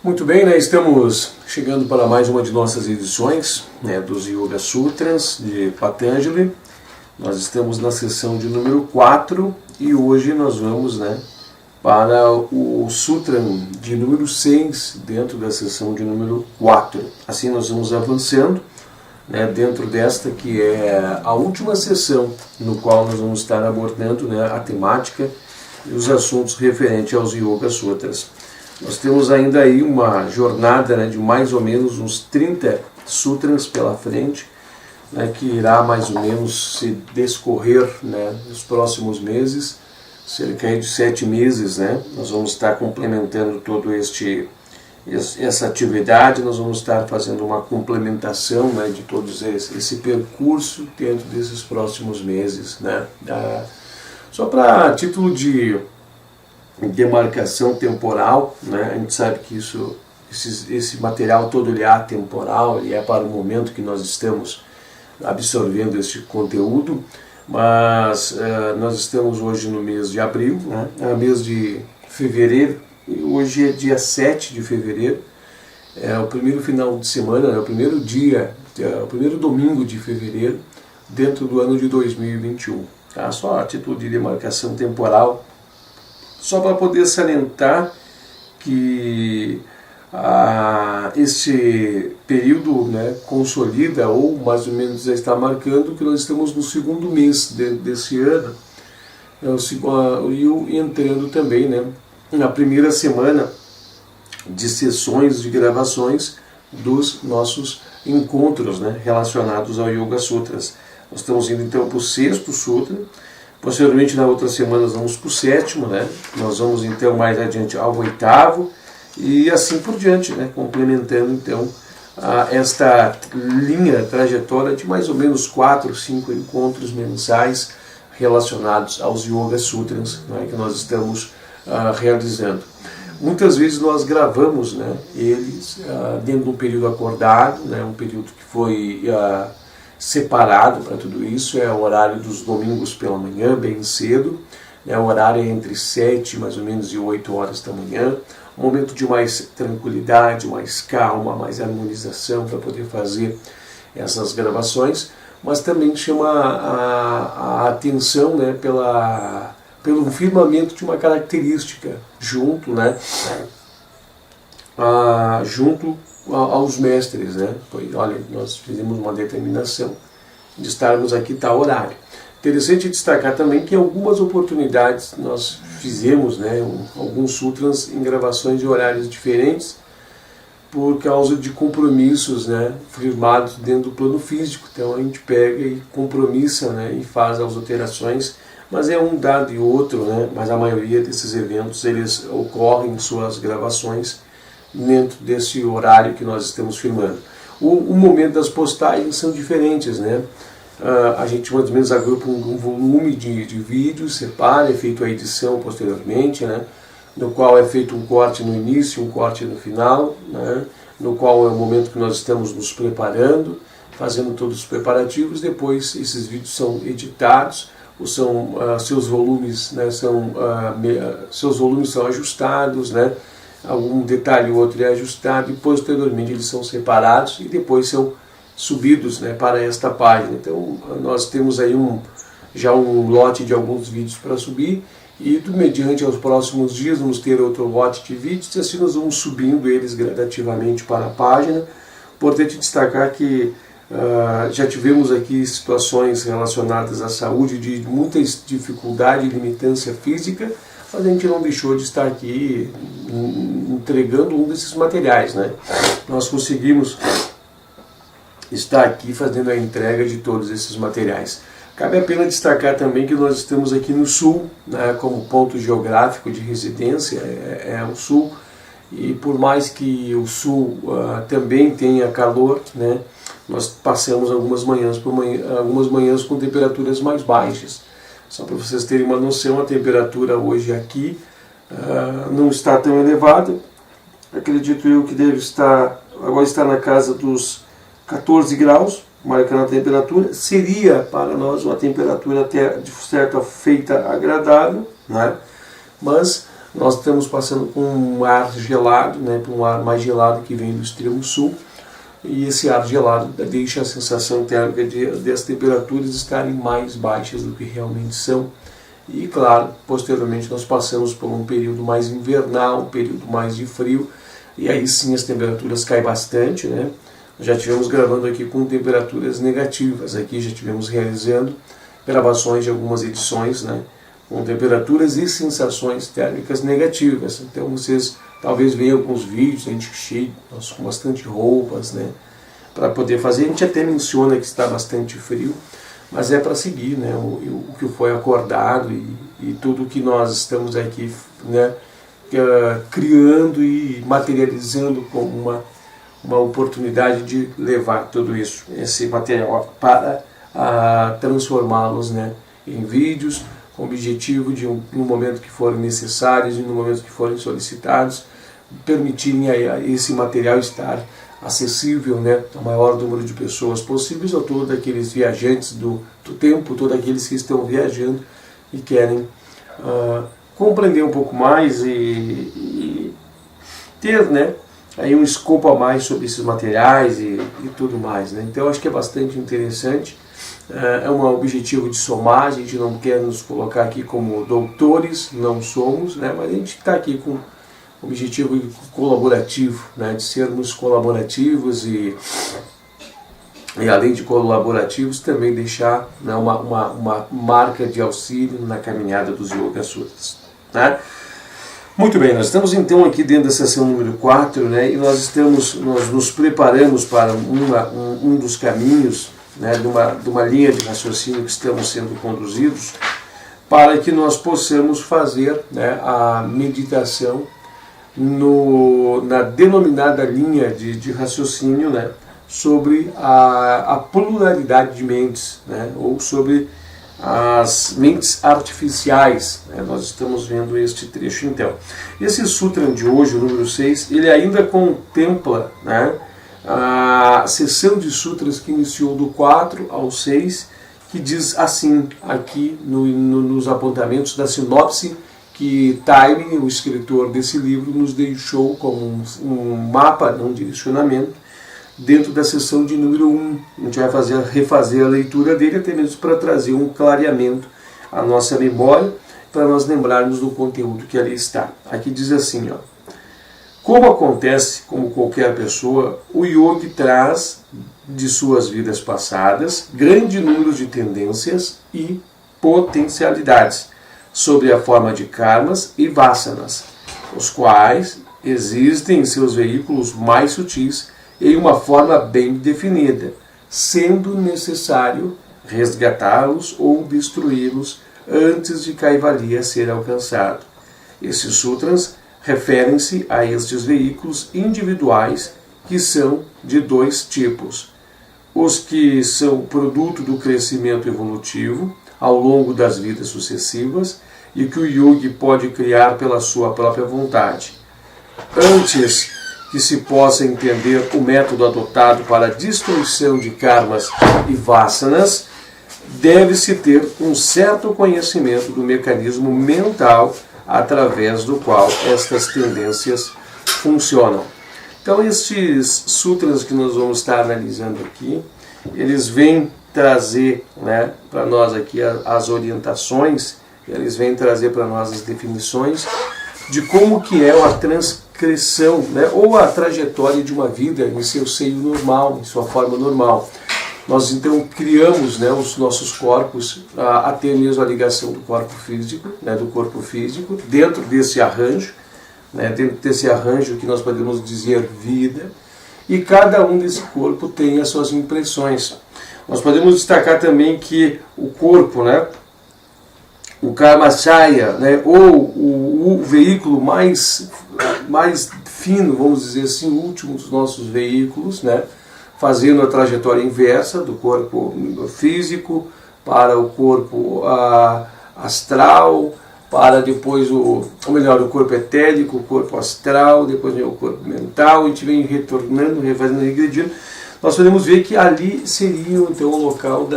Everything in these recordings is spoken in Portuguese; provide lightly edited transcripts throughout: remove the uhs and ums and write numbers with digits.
Muito bem, né? Estamos chegando para mais uma de nossas edições, né, dos Yoga Sutras de Patanjali. Nós estamos na sessão de número 4 e hoje nós vamos, né, para o Sutra de número 6 dentro da sessão de número 4. Assim nós vamos avançando, né, dentro desta que é a última sessão no qual nós vamos estar abordando, né, a temática e os assuntos referentes aos Yoga Sutras. Nós temos ainda aí uma jornada, né, de mais ou menos uns 30 sutras pela frente, né, que irá mais ou menos se discorrer, né, nos próximos meses, cerca de 7 meses, né, nós vamos estar complementando todo essa atividade, nós vamos estar fazendo uma complementação, né, de todos esse percurso dentro desses próximos meses, né. Só para título de demarcação temporal, né? A gente sabe que esse material todo ele é atemporal, ele é para o momento que nós estamos absorvendo este conteúdo, mas nós estamos hoje no mês de abril, né? É o mês de fevereiro, e hoje é dia 7 de fevereiro, é o primeiro final de semana, é o primeiro dia, o primeiro domingo de fevereiro, dentro do ano de 2021. Tá? Só a título de demarcação temporal, só para poder salientar que esse período, né, consolida, ou mais ou menos já está marcando que nós estamos no segundo mês desse ano, e entrando também, né, na primeira semana de sessões de gravações dos nossos encontros, né, relacionados ao Yoga Sutras. Nós estamos indo então para o 6º Sutra. Posteriormente, na outra semana, nós vamos para o 7º, né? Nós vamos então mais adiante ao 8º e assim por diante, né? Complementando então esta linha trajetória de mais ou menos 4, 5 encontros mensais relacionados aos Yoga Sutras, né? Que nós estamos realizando. Muitas vezes nós gravamos, né, eles dentro de um período acordado, né? Um período que foi separado para tudo isso, é o horário dos domingos pela manhã, bem cedo, né, o horário é entre 7 mais ou menos e 8 horas da manhã, um momento de mais tranquilidade, mais calma, mais harmonização para poder fazer essas gravações, mas também chama a atenção, né, pelo firmamento de uma característica junto, né, junto aos mestres, né? Olha, nós fizemos uma determinação de estarmos aqui tal horário. Interessante destacar também que em algumas oportunidades nós fizemos, né, alguns sutras em gravações de horários diferentes por causa de compromissos, né, firmados dentro do plano físico. Então a gente pega e compromissa, né, e faz as alterações, mas é um dado e outro, né, mas a maioria desses eventos eles ocorrem em suas gravações dentro desse horário que nós estamos filmando. O momento das postagens são diferentes, né? A gente mais ou menos agrupa um volume de vídeos, separa, é feita a edição posteriormente, né? No qual é feito um corte no início, um corte no final, né? No qual é o momento que nós estamos nos preparando, fazendo todos os preparativos. Depois esses vídeos são editados, são seus volumes, né? Seus volumes são ajustados, né? Algum detalhe ou outro é ajustado e posteriormente eles são separados e depois são subidos, né, para esta página. Então nós temos aí já um lote de alguns vídeos para subir e mediante aos próximos dias vamos ter outro lote de vídeos e assim nós vamos subindo eles gradativamente para a página. Importante destacar que já tivemos aqui situações relacionadas à saúde de muita dificuldade e limitância física, mas a gente não deixou de estar aqui entregando um desses materiais, né? Nós conseguimos estar aqui fazendo a entrega de todos esses materiais. Cabe a pena destacar também que nós estamos aqui no Sul, né, como ponto geográfico de residência, é o Sul, e por mais que o Sul também tenha calor, né, nós passamos algumas manhãs com temperaturas mais baixas. Só para vocês terem uma noção, a temperatura hoje aqui não está tão elevada. Acredito eu que deve estar, agora está na casa dos 14 graus, marcando a temperatura. Seria para nós uma temperatura até de certa feita agradável, né? Mas nós estamos passando por um ar gelado, né, por um ar mais gelado que vem do extremo sul, e esse ar gelado deixa a sensação térmica das temperaturas estarem mais baixas do que realmente são. E claro, posteriormente nós passamos por um período mais invernal, um período mais de frio, e aí sim as temperaturas caem bastante, né? Já tivemos gravando aqui com temperaturas negativas, aqui já tivemos realizando gravações de algumas edições, né, com temperaturas e sensações térmicas negativas. Então vocês talvez vejam alguns vídeos, a gente cheio, nós com bastante roupas, né, para poder fazer. A gente até menciona que está bastante frio, mas é para seguir, né, o que foi acordado e tudo que nós estamos aqui, né, criando e materializando como uma oportunidade de levar tudo isso, esse material, para transformá-los, né, em vídeos, com o objetivo de, no momento que forem necessários e no momento que forem solicitados, permitirem a esse material estar acessível, né, ao maior número de pessoas possíveis, a todos aqueles viajantes do tempo, todos aqueles que estão viajando e querem compreender um pouco mais e ter, né, aí um escopo a mais sobre esses materiais e tudo mais, né? Então acho que é bastante interessante, é um objetivo de somar, a gente não quer nos colocar aqui como doutores, não somos, né? Mas a gente está aqui com o objetivo colaborativo, né? De sermos colaborativos e além de colaborativos também deixar, né, uma marca de auxílio na caminhada dos Yoga Sutras, né? Muito bem, nós estamos então aqui dentro da sessão número 4, né, e nós nos preparamos para um dos caminhos, né, de uma linha de raciocínio que estamos sendo conduzidos, para que nós possamos fazer, né, a meditação na denominada linha de raciocínio, né, sobre a pluralidade de mentes, né, ou sobre as mentes artificiais, né? Nós estamos vendo este trecho então. Esse sutra de hoje, o número 6, ele ainda contempla, né, a sessão de sutras que iniciou do 4 ao 6, que diz assim, aqui nos apontamentos da sinopse, que Taime, o escritor desse livro, nos deixou como um mapa, um direcionamento, dentro da sessão de número 1. A gente vai refazer a leitura dele, até mesmo para trazer um clareamento à nossa memória, para nós lembrarmos do conteúdo que ali está. Aqui diz assim, ó: como acontece com qualquer pessoa, o yogi traz de suas vidas passadas grande número de tendências e potencialidades, sobre a forma de karmas e vasanas, os quais existem em seus veículos mais sutis em uma forma bem definida, sendo necessário resgatá-los ou destruí-los antes de Kaivalya ser alcançado. Esses sutras referem-se a estes veículos individuais, que são de dois tipos: os que são produto do crescimento evolutivo ao longo das vidas sucessivas e que o yogi pode criar pela sua própria vontade. Antes que se possa entender o método adotado para a destruição de karmas e vasanas, deve-se ter um certo conhecimento do mecanismo mental através do qual estas tendências funcionam. Então, estes sutras que nós vamos estar analisando aqui, eles vêm trazer, né, para nós aqui as orientações, eles vêm trazer para nós as definições de como que é a transcrição, né, ou a trajetória de uma vida em seu seio normal, em sua forma normal. Nós então criamos, né, os nossos corpos a ter mesmo a ligação do corpo físico, né, dentro desse arranjo, né, dentro desse arranjo que nós podemos dizer vida, e cada um desse corpo tem as suas impressões. Nós podemos destacar também que o corpo, né, o Karmachaya, né, ou o veículo mais fino, vamos dizer assim, o último dos nossos veículos, né, fazendo a trajetória inversa do corpo físico para o corpo astral, para depois o corpo etérico, o corpo astral, depois vem o corpo mental, e a gente vem retornando, refazendo, regredindo. nós podemos ver que ali seria então o local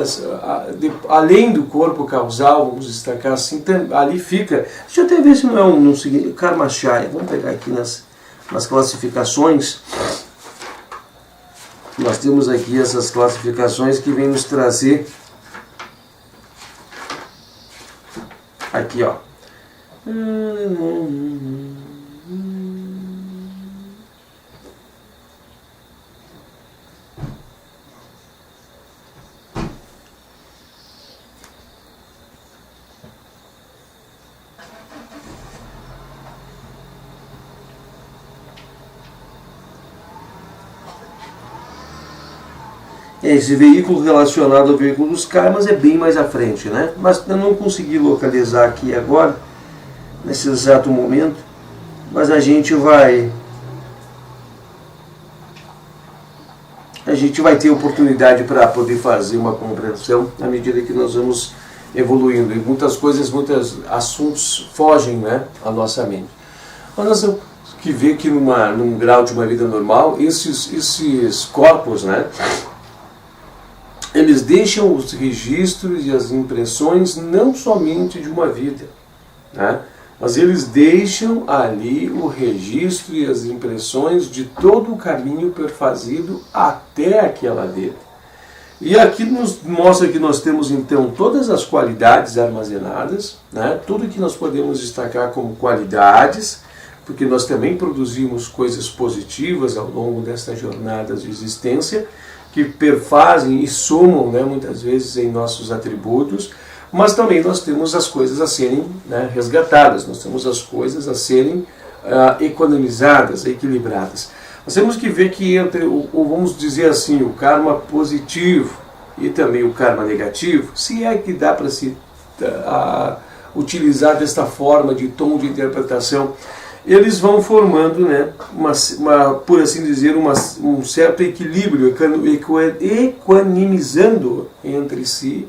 além do corpo causal, vamos destacar assim, ali fica, deixa eu até ver se não é um seguinte, Karma Chaya, vamos pegar aqui nas classificações, nós temos aqui essas classificações que vêm nos trazer, aqui ó, esse veículo relacionado ao veículo dos karmas é bem mais à frente, né? Mas eu não consegui localizar aqui agora, nesse exato momento, mas a gente vai ter oportunidade para poder fazer uma compreensão à medida que nós vamos evoluindo. E muitos assuntos fogem, né, à nossa mente. Mas nós temos que ver que num grau de uma vida normal, esses corpos, né, eles deixam os registros e as impressões não somente de uma vida, né? Mas eles deixam ali o registro e as impressões de todo o caminho perfazido até aquela vida. E aqui nos mostra que nós temos então todas as qualidades armazenadas, né? Tudo que nós podemos destacar como qualidades, porque nós também produzimos coisas positivas ao longo desta jornada de existência, que perfazem e somam, né, muitas vezes em nossos atributos, mas também nós temos as coisas a serem, né, resgatadas, nós temos as coisas a serem economizadas, equilibradas. Nós temos que ver que vamos dizer assim, o karma positivo e também o karma negativo, se é que dá para se utilizar desta forma de tom de interpretação, eles vão formando, né, por assim dizer, um certo equilíbrio, equanimizando entre si,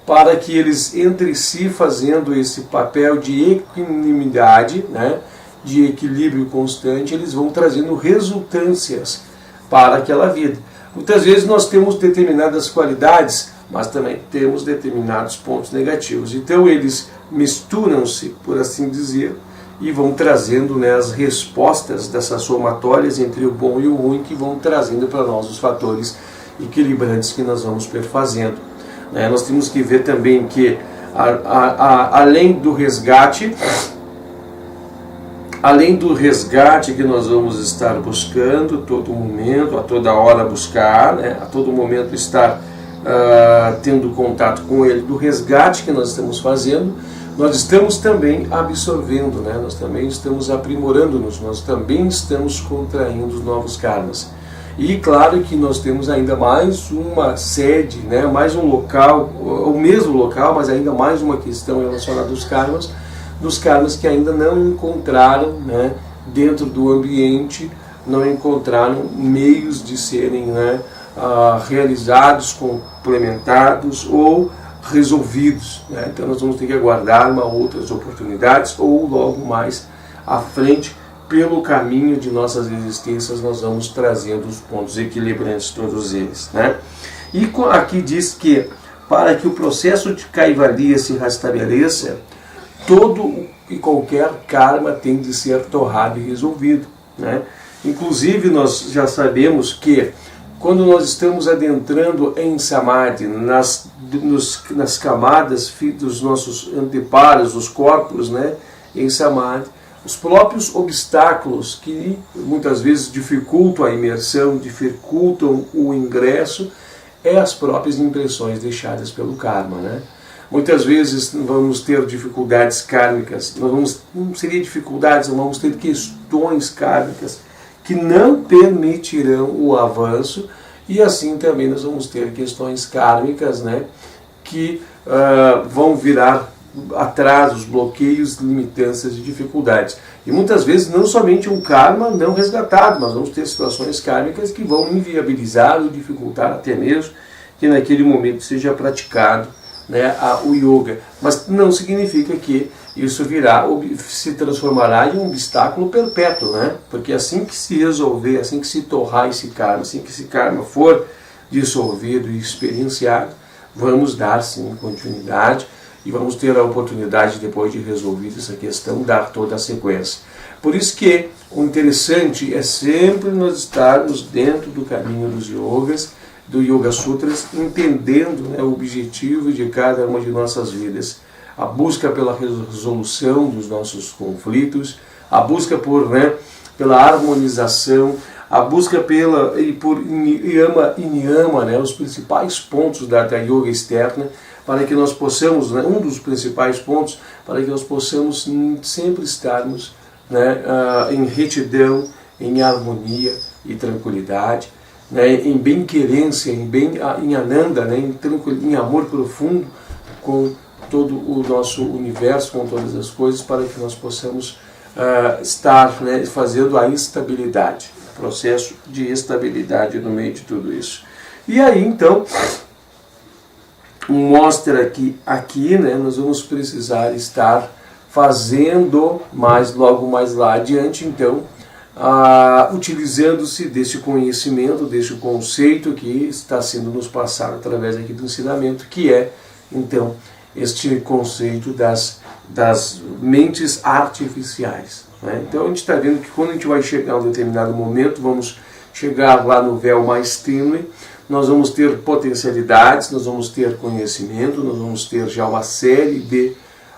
para que eles, entre si, fazendo esse papel de equanimidade, né, de equilíbrio constante, eles vão trazendo resultâncias para aquela vida. Muitas vezes nós temos determinadas qualidades, mas também temos determinados pontos negativos. Então eles misturam-se, por assim dizer, e vão trazendo, né, as respostas dessas somatórias entre o bom e o ruim, que vão trazendo para nós os fatores equilibrantes que nós vamos perfazendo. Nós temos que ver também que, além do resgate que nós vamos estar buscando todo momento, a toda hora buscar, né, a todo momento estar tendo contato com ele, do resgate que nós estamos fazendo, nós estamos também absorvendo, né? Nós também estamos aprimorando-nos, nós também estamos contraindo os novos karmas. E claro que nós temos ainda mais uma sede, né? Mais um local, o mesmo local, mas ainda mais uma questão relacionada aos karmas, dos karmas que ainda não encontraram, né, dentro do ambiente, não encontraram meios de serem, né, realizados, complementados ou resolvidos, né? Então nós vamos ter que aguardar outras oportunidades, ou logo mais à frente, pelo caminho de nossas existências, nós vamos trazendo os pontos equilibrantes, todos eles, né? E aqui diz que para que o processo de Kaivalya se restabeleça, todo e qualquer karma tem de ser torrado e resolvido, né? Inclusive nós já sabemos que quando nós estamos adentrando em Samadhi, nas camadas dos nossos anteparos, os corpos, né, em Samadhi, os próprios obstáculos que muitas vezes dificultam a imersão, dificultam o ingresso, as próprias impressões deixadas pelo karma, né? Muitas vezes vamos ter dificuldades kármicas, não seria dificuldades, vamos ter questões kármicas que não permitirão o avanço, e assim também nós vamos ter questões kármicas, né, que vão virar atrasos, bloqueios, limitâncias e dificuldades. E muitas vezes não somente um karma não resgatado, mas vamos ter situações kármicas que vão inviabilizar ou dificultar até mesmo que naquele momento seja praticado, né, o yoga. Mas não significa que isso se transformará em um obstáculo perpétuo, né? Porque assim que se resolver, assim que se torrar esse karma, assim que esse karma for dissolvido e experienciado, vamos dar sim continuidade e vamos ter a oportunidade, depois de resolvida essa questão, dar toda a sequência. Por isso que o interessante é sempre nós estarmos dentro do caminho dos yogas, do Yoga Sutras, entendendo, né, o objetivo de cada uma de nossas vidas. A busca pela resolução dos nossos conflitos, a busca pela harmonização, a busca por Yama e Niyama, né, os principais pontos da yoga externa, para que nós possamos, né, um dos principais pontos, para que nós possamos sempre estarmos, né, em retidão, em harmonia e tranquilidade, né, em bem-querência, em ananda, né, em amor profundo com todo o nosso universo, com todas as coisas, para que nós possamos estar, né, fazendo a estabilidade, processo de estabilidade no meio de tudo isso. E aí, então, mostra que aqui, né, nós vamos precisar estar fazendo logo mais lá adiante, então, utilizando-se desse conhecimento, desse conceito que está sendo nos passado através aqui do ensinamento, que é, então, este conceito das mentes artificiais, né? Então a gente está vendo que quando a gente vai chegar a um determinado momento, vamos chegar lá no véu mais tênue, nós vamos ter potencialidades, nós vamos ter conhecimento, nós vamos ter já uma série de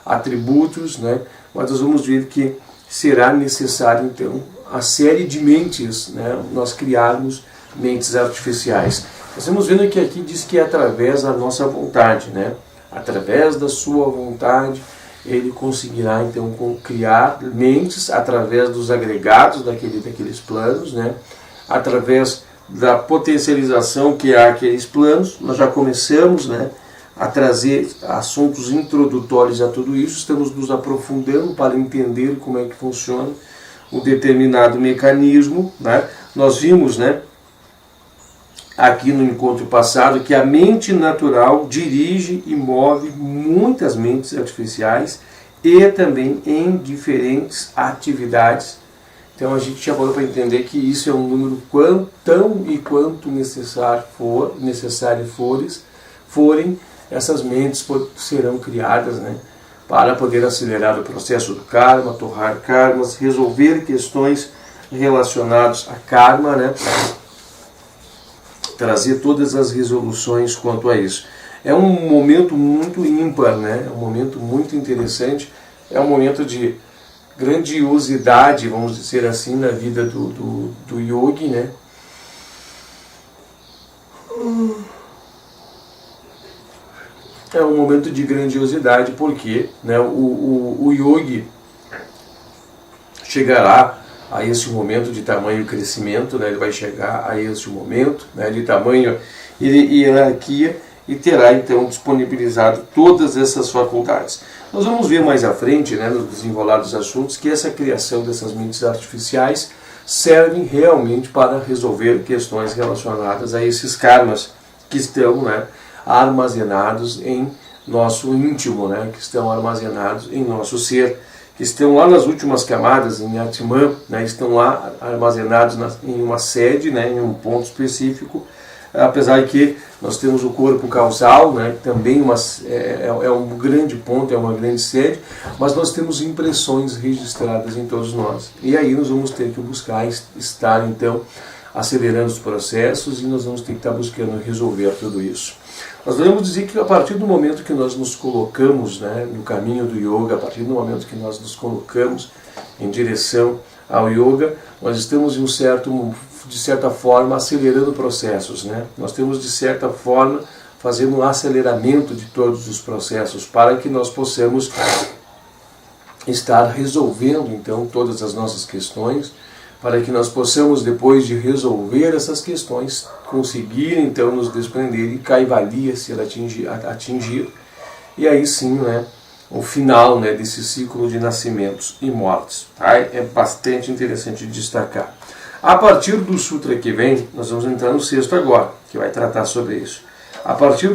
atributos, né? Mas nós vamos ver que será necessário, então, a série de mentes, né? Nós criarmos mentes artificiais. Nós estamos vendo que aqui diz que é através da nossa vontade, né? Através da sua vontade, ele conseguirá, então, criar mentes através dos agregados daqueles planos, né? Através da potencialização que há aqueles planos. Nós já começamos, né, a trazer assuntos introdutórios a tudo isso, estamos nos aprofundando para entender como é que funciona um determinado mecanismo, né? Nós vimos, né, aqui no encontro passado, que a mente natural dirige e move muitas mentes artificiais e também em diferentes atividades. Então a gente já falou para entender que isso é um número quanto necessário forem, essas mentes serão criadas, né, para poder acelerar o processo do karma, torrar karmas, resolver questões relacionadas a karma, né, trazer todas as resoluções quanto a isso. É um momento muito ímpar, né? É um momento muito interessante, é um momento de grandiosidade, vamos dizer assim, na vida do yogi, né? É um momento de grandiosidade porque, né, o yogi chegará a esse momento de tamanho crescimento, né? Ele vai chegar a esse momento, né, de tamanho e hierarquia e terá então disponibilizado todas essas faculdades. Nós vamos ver mais à frente, né, no desenrolar dos assuntos, que essa criação dessas mentes artificiais servem realmente para resolver questões relacionadas a esses karmas que estão, né, armazenados em nosso íntimo, né, que estão armazenados em nosso ser, que estão lá nas últimas camadas, em Atman, né, estão lá armazenados em uma sede, né, em um ponto específico, apesar que nós temos o corpo causal, né, que também é um grande ponto, é uma grande sede, mas nós temos impressões registradas em todos nós. E aí nós vamos ter que buscar estar, então, acelerando os processos e nós vamos ter que estar buscando resolver tudo isso. Nós devemos dizer que a partir do momento que nós nos colocamos, né, no caminho do yoga, a partir do momento que nós nos colocamos em direção ao yoga, nós estamos de certa forma acelerando processos, né? Nós temos de certa forma fazendo um aceleramento de todos os processos para que nós possamos estar resolvendo então todas as nossas questões, para que nós possamos, depois de resolver essas questões, conseguir então nos desprender e Kaivalya ser atingir, e aí sim, né, o final, né, desse ciclo de nascimentos e mortes. Tá? É bastante interessante destacar. A partir do sutra que vem, nós vamos entrar no sexto agora, que vai tratar sobre isso. A partir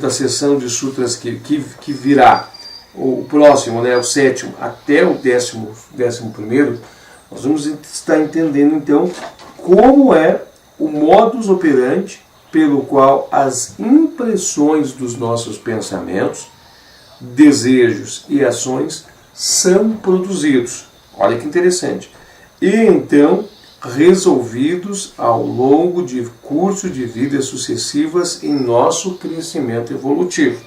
da sessão de sutras que virá o próximo, né, o sétimo, até o décimo primeiro, nós vamos estar entendendo então como é o modus operandi pelo qual as impressões dos nossos pensamentos, desejos e ações são produzidos. Olha que interessante. E então resolvidos ao longo de curso de vidas sucessivas em nosso crescimento evolutivo.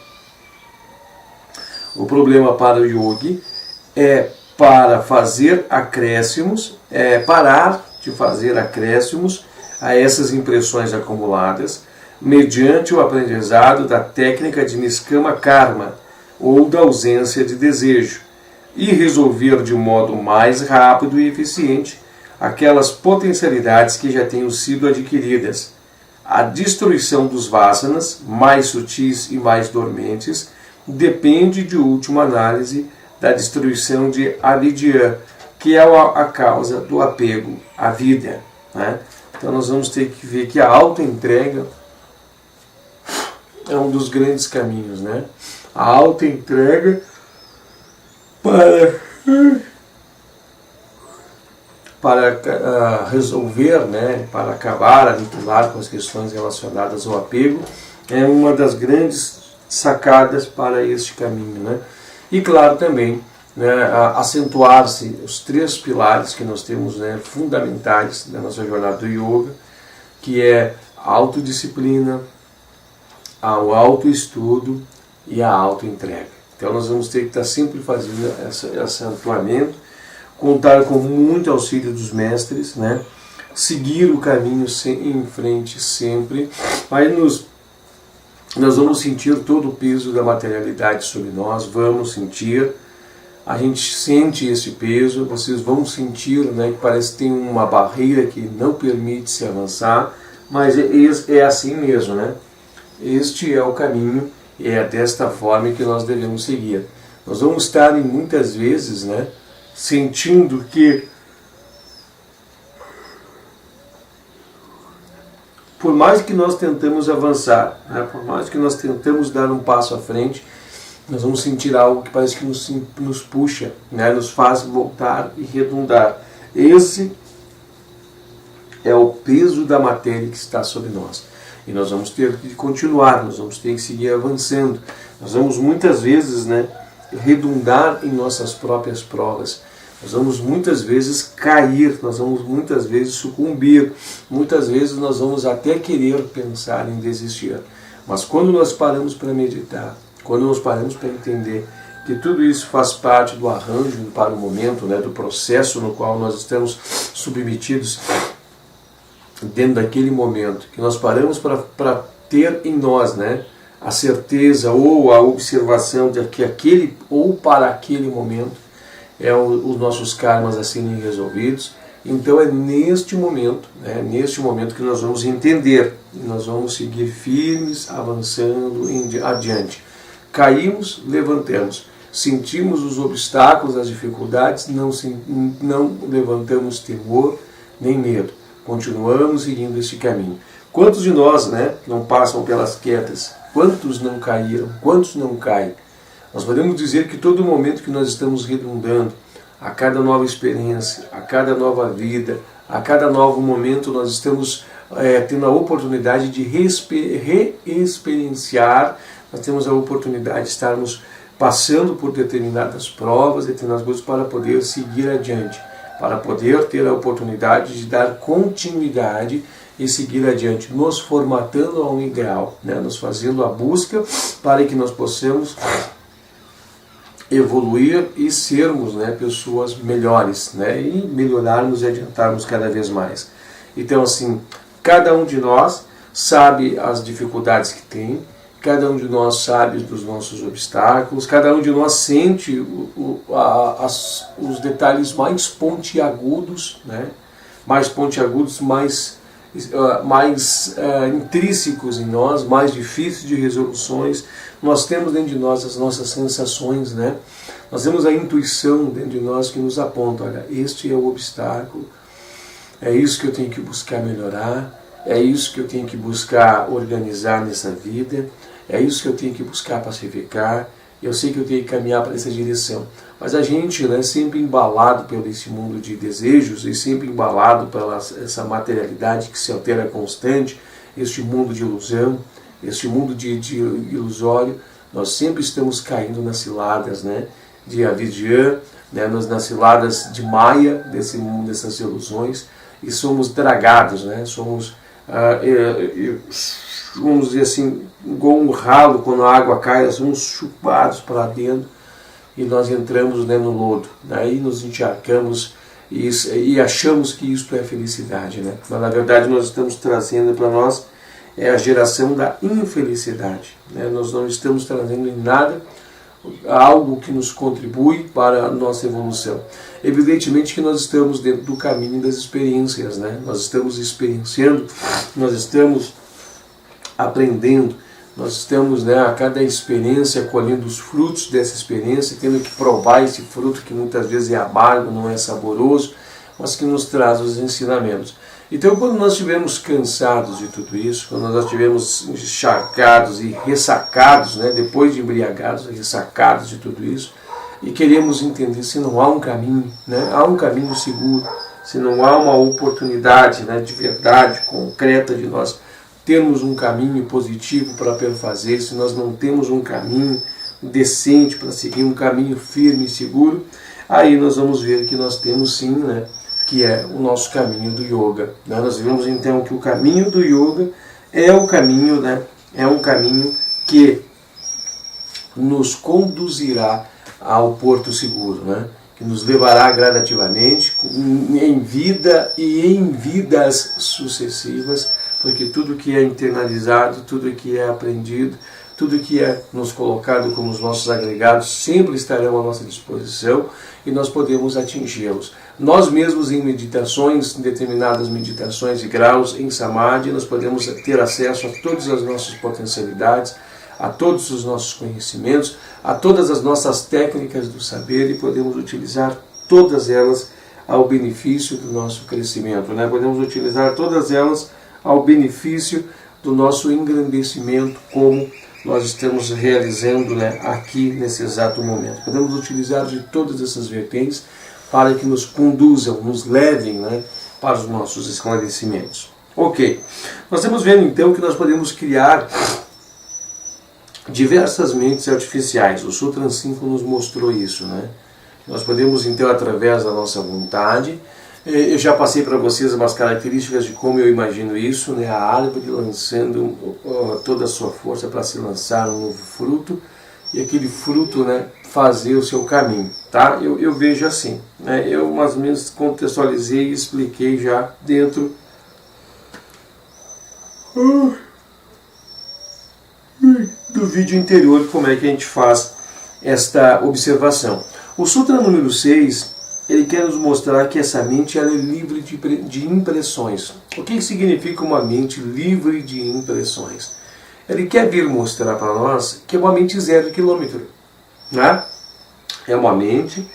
O problema para o yogi é parar de fazer acréscimos a essas impressões acumuladas mediante o aprendizado da técnica de Niskama Karma ou da ausência de desejo e resolver de modo mais rápido e eficiente aquelas potencialidades que já tenham sido adquiridas. A destruição dos vasanas, mais sutis e mais dormentes, depende, de última análise, da destruição de avidya, que é a causa do apego à vida, né? Então nós vamos ter que ver que a autoentrega é um dos grandes caminhos, né? A autoentrega para resolver, né, para acabar, aniquilar com as questões relacionadas ao apego, é uma das grandes sacadas para este caminho, né? E claro também, né, acentuar-se os 3 pilares que nós temos, né, fundamentais da nossa jornada do yoga, que é a autodisciplina, o autoestudo e a autoentrega. Então nós vamos ter que estar sempre fazendo esse atuamento, contar com muito auxílio dos mestres, né? Seguir o caminho em frente sempre. Aí nós vamos sentir todo o peso da materialidade sobre nós, vamos sentir, a gente sente esse peso, vocês vão sentir, né, que parece que tem uma barreira que não permite se avançar, mas é assim mesmo, né? Este é o caminho, e é desta forma que nós devemos seguir. Nós vamos estar muitas vezes, né, sentindo que por mais que nós tentamos avançar, né, por mais que nós tentamos dar um passo à frente, nós vamos sentir algo que parece que nos puxa, né, nos faz voltar e redundar. Esse é o peso da matéria que está sobre nós. E nós vamos ter que continuar, nós vamos ter que seguir avançando. Nós vamos muitas vezes, né, redundar em nossas próprias provas. Nós vamos muitas vezes cair, nós vamos muitas vezes sucumbir, muitas vezes nós vamos até querer pensar em desistir. Mas quando nós paramos para meditar, quando nós paramos para entender que tudo isso faz parte do arranjo para o momento, né, do processo no qual nós estamos submetidos dentro daquele momento, que nós paramos para ter em nós, né, a certeza ou a observação de que aquele ou para aquele momento é os nossos karmas a serem resolvidos. Então é neste momento, né, neste momento que nós vamos entender e nós vamos seguir firmes, avançando adiante. Caímos, levantamos. Sentimos os obstáculos, as dificuldades, não levantamos temor nem medo. Continuamos seguindo este caminho. Quantos de nós, né, não passam pelas quedas? Quantos não caíram? Quantos não caem? Nós podemos dizer que todo momento que nós estamos redundando, a cada nova experiência, a cada nova vida, a cada novo momento, nós estamos tendo a oportunidade de reexperienciar, nós temos a oportunidade de estarmos passando por determinadas provas, determinadas coisas para poder seguir adiante, para poder ter a oportunidade de dar continuidade e seguir adiante, nos formatando a um ideal, né? Nos fazendo a busca para que nós possamos evoluir e sermos, né, pessoas melhores, né, e melhorarmos e adiantarmos cada vez mais. Então, assim, cada um de nós sabe as dificuldades que tem, cada um de nós sabe dos nossos obstáculos, cada um de nós sente os detalhes mais pontiagudos, né, mais pontiagudos, mais intrínsecos em nós, mais difíceis de resoluções. Nós temos dentro de nós as nossas sensações, né? Nós temos a intuição dentro de nós que nos aponta, olha, este é o obstáculo, é isso que eu tenho que buscar melhorar, é isso que eu tenho que buscar organizar nessa vida, é isso que eu tenho que buscar pacificar, eu sei que eu tenho que caminhar para essa direção. Mas a gente, né, sempre embalado pelo esse mundo de desejos e sempre embalado pela essa materialidade que se altera constante, este mundo de ilusão, este mundo de ilusório, nós sempre estamos caindo nas ciladas, né, de Avidyā, né, nas ciladas de Maya, desse mundo, dessas ilusões, e somos dragados, né, somos, vamos dizer assim, igual um ralo quando a água cai, nós somos chupados para dentro e nós entramos, né, no lodo. Daí nos encharcamos e achamos que isto é felicidade, né? Mas na verdade nós estamos trazendo para nós a geração da infelicidade, né? Nós não estamos trazendo em nada algo que nos contribui para a nossa evolução. Evidentemente que nós estamos dentro do caminho das experiências, né? Nós estamos experienciando, nós estamos aprendendo, nós estamos, né, a cada experiência colhendo os frutos dessa experiência, tendo que provar esse fruto que muitas vezes é amargo, não é saboroso, mas que nos traz os ensinamentos. Então, quando nós estivermos cansados de tudo isso, quando nós estivermos encharcados e ressacados, né, depois de embriagados, ressacados de tudo isso, e queremos entender se não há um caminho, né, há um caminho seguro, se não há uma oportunidade, né, de verdade, concreta de nós termos um caminho positivo para perfazer, se nós não temos um caminho decente para seguir, um caminho firme e seguro, aí nós vamos ver que nós temos sim, né, que é o nosso caminho do yoga. Né? Nós vemos então que o caminho do yoga é o caminho, né, é um caminho que nos conduzirá ao porto seguro, né, que nos levará gradativamente em vida e em vidas sucessivas, porque tudo que é internalizado, tudo que é aprendido, tudo que é nos colocado como os nossos agregados sempre estarão à nossa disposição e nós podemos atingi-los. Nós mesmos em meditações, em determinadas meditações e graus, em Samadhi, nós podemos ter acesso a todas as nossas potencialidades, a todos os nossos conhecimentos, a todas as nossas técnicas do saber e podemos utilizar todas elas ao benefício do nosso crescimento, né? Podemos utilizar todas elas ao benefício do nosso engrandecimento, como nós estamos realizando, né, aqui nesse exato momento. Podemos utilizar de todas essas vertentes para que nos conduzam, nos levem, né, para os nossos esclarecimentos. Ok, nós estamos vendo então que nós podemos criar diversas mentes artificiais. O Sutra 5 nos mostrou isso, né? Nós podemos então, através da nossa vontade, eu já passei para vocês umas características de como eu imagino isso, né? A árvore lançando toda a sua força para se lançar um novo fruto e aquele fruto, né, fazer o seu caminho, tá? Eu vejo assim, né? Eu mais ou menos contextualizei e expliquei já dentro do vídeo anterior como é que a gente faz esta observação. O Sutra número 6, ele quer nos mostrar que essa mente ela é livre de impressões. O que significa uma mente livre de impressões? Ele quer vir mostrar para nós que é uma mente 0 quilômetro. Né? É uma mente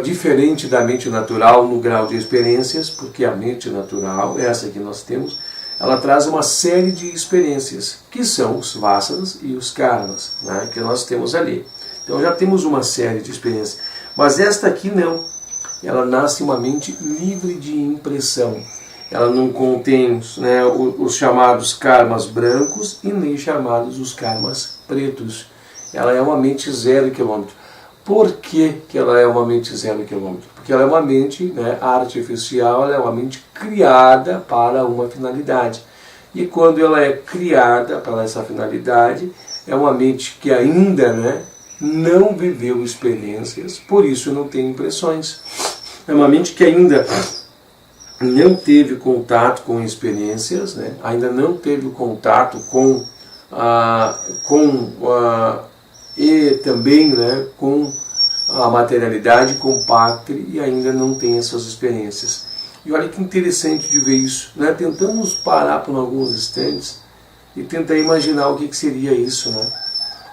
diferente da mente natural no grau de experiências, porque a mente natural, essa que nós temos, ela traz uma série de experiências, que são os vasanas e os karmas, né, que nós temos ali. Então já temos uma série de experiências. Mas esta aqui não. Ela nasce uma mente livre de impressão. Ela não contém, né, os chamados karmas brancos e nem chamados os karmas pretos. Ela é uma mente 0 quilômetro. Por que ela é uma mente 0 quilômetro? Porque ela é uma mente, né, artificial, ela é uma mente criada para uma finalidade. E quando ela é criada para essa finalidade, é uma mente que ainda, né, não viveu experiências, por isso não tem impressões. É uma mente que ainda não teve contato com experiências, né? Ainda não teve contato e também, né, com a materialidade, com o pátria, e ainda não tem essas experiências. E olha que interessante de ver isso, né? Tentamos parar por alguns instantes e tentar imaginar o que seria isso, né?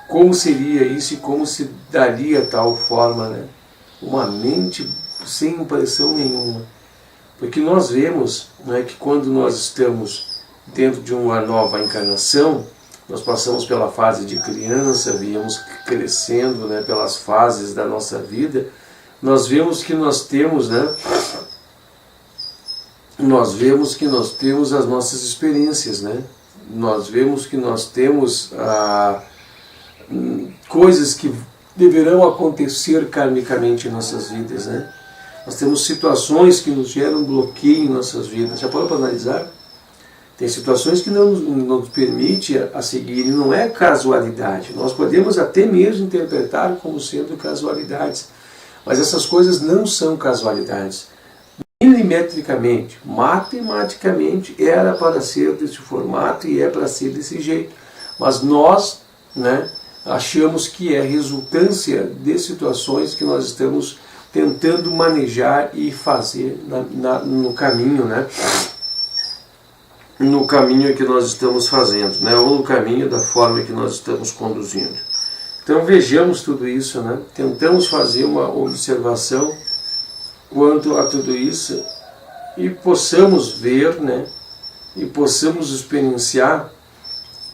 Como seria isso e como se daria tal forma, né? Uma mente sem impressão nenhuma. Porque nós vemos, né, que quando nós estamos dentro de uma nova encarnação, nós passamos pela fase de criança, viemos crescendo, né, pelas fases da nossa vida, nós vemos que nós temos, né, nós vemos que nós temos as nossas experiências, né? Nós vemos que nós temos coisas que deverão acontecer karmicamente em nossas vidas, né? Nós temos situações que nos geram bloqueio em nossas vidas. Já parou para analisar? Tem situações que não nos permite a seguir, e não é casualidade. Nós podemos até mesmo interpretar como sendo casualidades, mas essas coisas não são casualidades. Milimetricamente, matematicamente, era para ser desse formato e é para ser desse jeito. Mas nós, né, achamos que é resultância de situações que nós estamos tentando manejar e fazer no caminho, né? No caminho que nós estamos fazendo, né? Ou no caminho da forma que nós estamos conduzindo. Então vejamos tudo isso, né? Tentamos fazer uma observação quanto a tudo isso e possamos ver, né? E possamos experienciar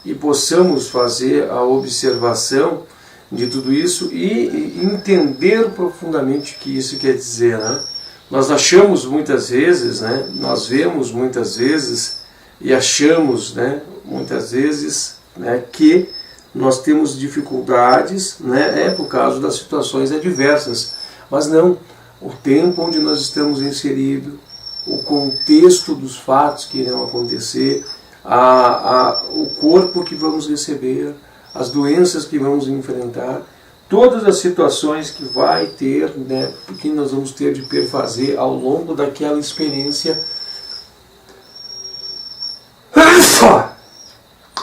e possamos fazer a observação de tudo isso e entender profundamente o que isso quer dizer, né? Nós achamos muitas vezes, né? Nós vemos muitas vezes e achamos, né, muitas vezes, né, que nós temos dificuldades, né, por causa das situações adversas. Mas não, o tempo onde nós estamos inseridos, o contexto dos fatos que irão acontecer, o corpo que vamos receber, as doenças que vamos enfrentar, todas as situações que vai ter, né, que nós vamos ter de perfazer ao longo daquela experiência.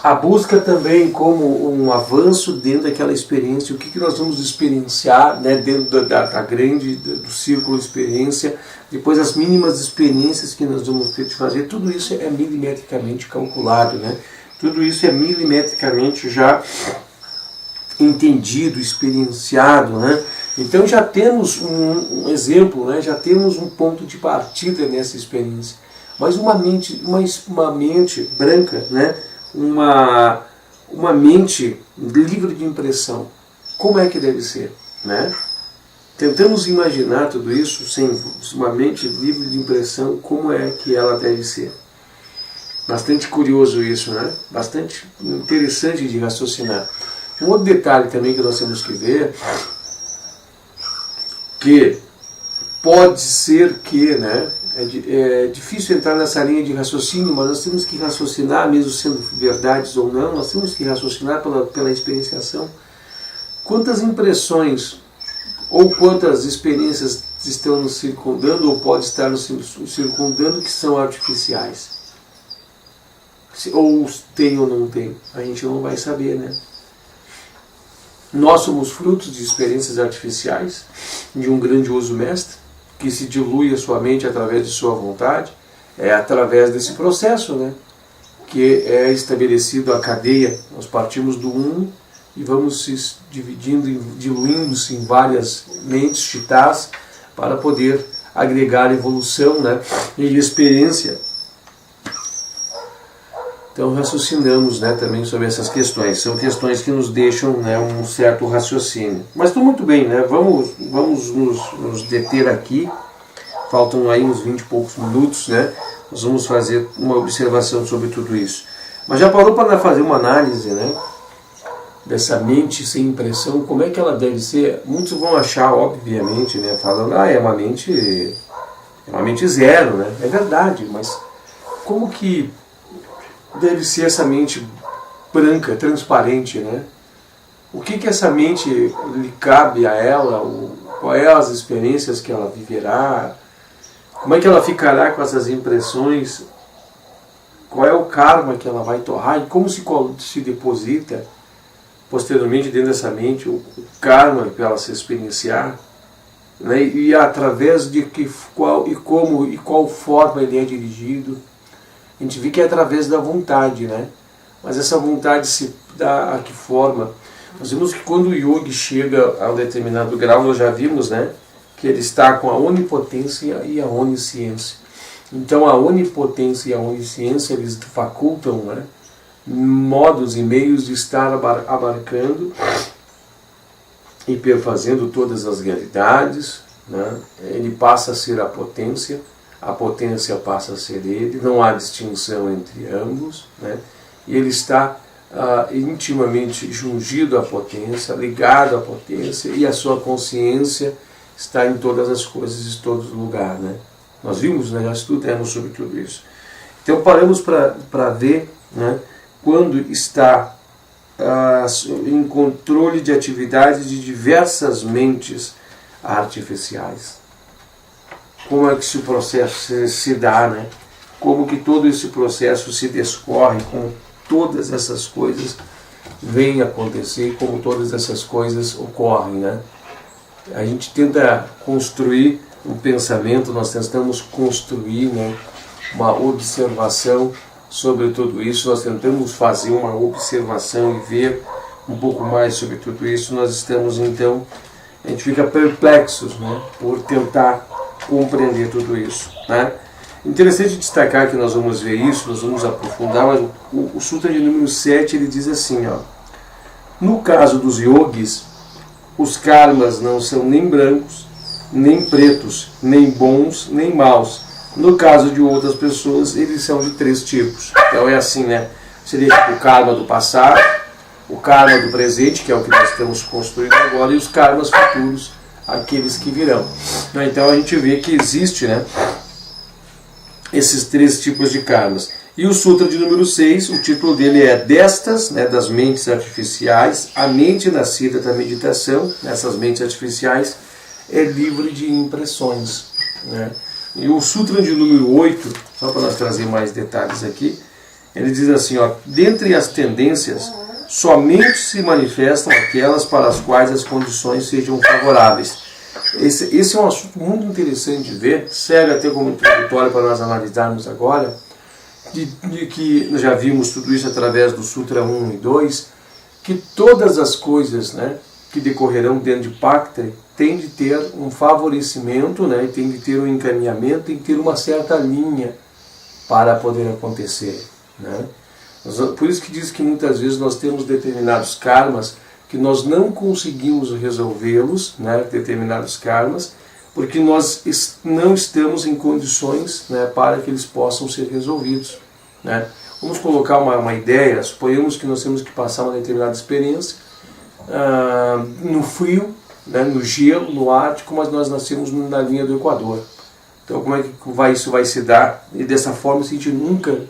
A busca também como um avanço dentro daquela experiência, o que nós vamos experienciar, né, dentro do círculo de experiência, depois as mínimas experiências que nós vamos ter de fazer, tudo isso é milimetricamente calculado, né? Tudo isso é milimetricamente já entendido, experienciado, né? Então já temos um exemplo, né? Já temos um ponto de partida nessa experiência. Mas uma mente branca, né? Uma mente livre de impressão, como é que deve ser, né? Tentamos imaginar tudo isso sem uma mente livre de impressão, como é que ela deve ser. Bastante curioso isso, né? Bastante interessante de raciocinar. Um outro detalhe também que nós temos que ver, que pode ser que, né? É difícil entrar nessa linha de raciocínio, mas nós temos que raciocinar, mesmo sendo verdades ou não, nós temos que raciocinar pela experienciação. Quantas impressões ou quantas experiências estão nos circundando ou pode estar nos circundando que são artificiais? Ou tem ou não tem? A gente não vai saber, né? Nós somos frutos de experiências artificiais, de um grandioso mestre, que se dilui a sua mente através de sua vontade, é através desse processo, né, que é estabelecido a cadeia. Nós partimos do um e vamos se dividindo, diluindo-se em várias mentes, chitas, para poder agregar evolução, né, e experiência. Então raciocinamos, né, também sobre essas questões. São questões que nos deixam, né, um certo raciocínio. Mas estou muito bem, né? Vamos nos deter aqui. Faltam aí uns 20 e poucos minutos, né? Nós vamos fazer uma observação sobre tudo isso. Mas já parou para fazer uma análise, né, dessa mente sem impressão? Como é que ela deve ser? Muitos vão achar, obviamente, né, falando, é uma mente zero, né? É verdade, mas como que deve ser essa mente branca, transparente, né? O que essa mente lhe cabe a ela? Quais as experiências que ela viverá? Como é que ela ficará com essas impressões? Qual é o karma que ela vai torrar? E como se deposita posteriormente dentro dessa mente o karma para ela se experienciar? Né? E através de qual forma ele é dirigido? A gente vê que é através da vontade, né? Mas essa vontade se dá a que forma? Nós vimos que quando o yogi chega a um determinado grau, nós já vimos, né, que ele está com a onipotência e a onisciência. Então a onipotência e a onisciência, eles facultam, né, modos e meios de estar abarcando e perfazendo todas as realidades, né? Ele passa a ser a potência passa a ser ele, não há distinção entre ambos, né? E ele está intimamente jungido à potência, ligado à potência, e a sua consciência está em todas as coisas, em todos os lugares, né? Nós vimos, né, já estudamos sobre tudo isso. Então paramos para ver, né, quando está em controle de atividades de diversas mentes artificiais. Como é que esse processo se dá, né? Como que todo esse processo se descorre, com todas essas coisas vêm acontecer e como todas essas coisas ocorrem, né? A gente tenta construir um pensamento, nós tentamos construir, né, uma observação sobre tudo isso, nós tentamos fazer uma observação e ver um pouco mais sobre tudo isso. Nós estamos, então, a gente fica perplexos, né, por tentar compreender tudo isso, né? Interessante destacar que nós vamos ver isso, nós vamos aprofundar, mas o Sutra de número 7, ele diz assim, ó: no caso dos yogis, os karmas não são nem brancos, nem pretos, nem bons, nem maus. No caso de outras pessoas, eles são de 3 tipos. Então é assim, né? Seria tipo o karma do passado, o karma do presente, que é o que nós estamos construindo agora, e os karmas futuros, aqueles que virão. Então a gente vê que existe, né, esses 3 tipos de karmas. E o Sutra de número 6, o título dele é Destas, né, das mentes artificiais, a mente nascida da meditação, nessas mentes artificiais, é livre de impressões, né? E o Sutra de número 8, só para nós trazer mais detalhes aqui, ele diz assim, ó: dentre as tendências, somente se manifestam aquelas para as quais as condições sejam favoráveis. Esse é um assunto muito interessante de ver, serve até como introdutório para nós analisarmos agora, de que nós já vimos tudo isso através do Sutra 1 e 2, que todas as coisas, né, que decorrerão dentro de Pacta tem de ter um favorecimento, né, tem de ter um encaminhamento, tem de ter uma certa linha para poder acontecer, né? Por isso que diz que muitas vezes nós temos determinados karmas que nós não conseguimos resolvê-los, né, determinados karmas, porque nós não estamos em condições, né, para que eles possam ser resolvidos, né? Vamos colocar uma ideia, suponhamos que nós temos que passar uma determinada experiência no frio, né, no gelo, no Ártico, mas nós nascemos na linha do Equador. Então como é que isso vai se dar? E dessa forma, se a gente nunca